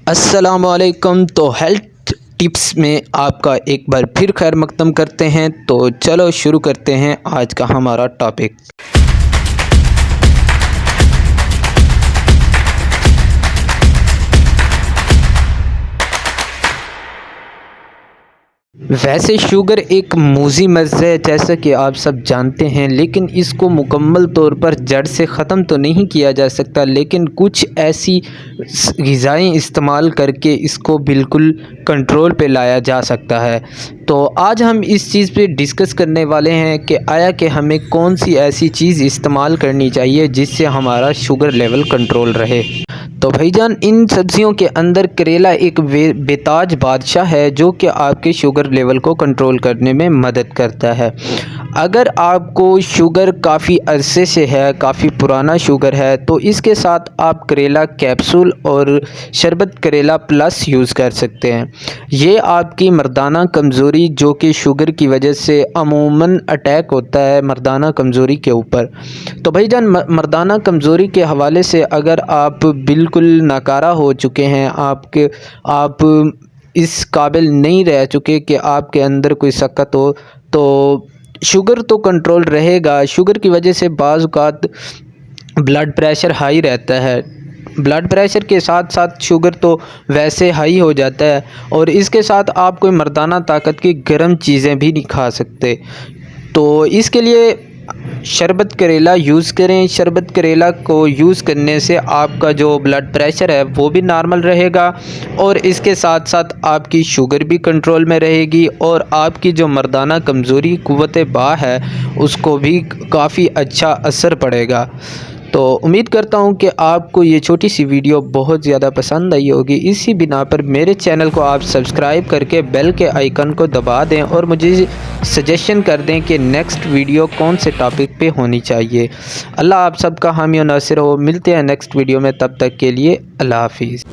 السلام علیکم۔ تو ہیلتھ ٹپس میں آپ کا ایک بار پھر خیر مقدم کرتے ہیں۔ تو چلو شروع کرتے ہیں آج کا ہمارا ٹاپک۔ ویسے شوگر ایک موذی مرض ہے جیسا کہ آپ سب جانتے ہیں، لیکن اس کو مکمل طور پر جڑ سے ختم تو نہیں کیا جا سکتا، لیکن کچھ ایسی غذائیں استعمال کر کے اس کو بالکل کنٹرول پہ لایا جا سکتا ہے۔ تو آج ہم اس چیز پہ ڈسکس کرنے والے ہیں کہ آیا کہ ہمیں کون سی ایسی چیز استعمال کرنی چاہیے جس سے ہمارا شوگر لیول کنٹرول رہے۔ تو بھائی جان، ان سبزیوں کے اندر کریلا ایک بےتاج بادشاہ ہے جو کہ آپ کے شوگر لیول کو کنٹرول کرنے میں مدد کرتا ہے۔ اگر آپ کو شوگر کافی عرصے سے ہے، کافی پرانا شوگر ہے، تو اس کے ساتھ آپ کریلا کیپسول اور شربت کریلا پلس یوز کر سکتے ہیں۔ یہ آپ کی مردانہ کمزوری جو کہ شوگر کی وجہ سے عموماً اٹیک ہوتا ہے مردانہ کمزوری کے اوپر، تو بھائی جان مردانہ کمزوری کے حوالے سے اگر آپ بالکل ناکارہ ہو چکے ہیں، آپ اس قابل نہیں رہ چکے کہ آپ کے اندر کوئی سکت ہو، تو شوگر تو کنٹرول رہے گا۔ شوگر کی وجہ سے بعض اوقات بلڈ پریشر ہائی رہتا ہے، بلڈ پریشر کے ساتھ ساتھ شوگر تو ویسے ہائی ہو جاتا ہے، اور اس کے ساتھ آپ کوئی مردانہ طاقت کی گرم چیزیں بھی نہیں کھا سکتے۔ تو اس کے لیے شربت کریلا یوز کریں۔ شربت کریلا کو یوز کرنے سے آپ کا جو بلڈ پریشر ہے وہ بھی نارمل رہے گا، اور اس کے ساتھ ساتھ آپ کی شوگر بھی کنٹرول میں رہے گی، اور آپ کی جو مردانہ کمزوری قوت باہ ہے اس کو بھی کافی اچھا اثر پڑے گا۔ تو امید کرتا ہوں کہ آپ کو یہ چھوٹی سی ویڈیو بہت زیادہ پسند آئی ہوگی۔ اسی بنا پر میرے چینل کو آپ سبسکرائب کر کے بیل کے آئیکن کو دبا دیں، اور مجھے سجیشن کر دیں کہ نیکسٹ ویڈیو کون سے ٹاپک پہ ہونی چاہیے۔ اللہ آپ سب کا حامی و ناصر ہو۔ ملتے ہیں نیکسٹ ویڈیو میں، تب تک کے لیے اللہ حافظ۔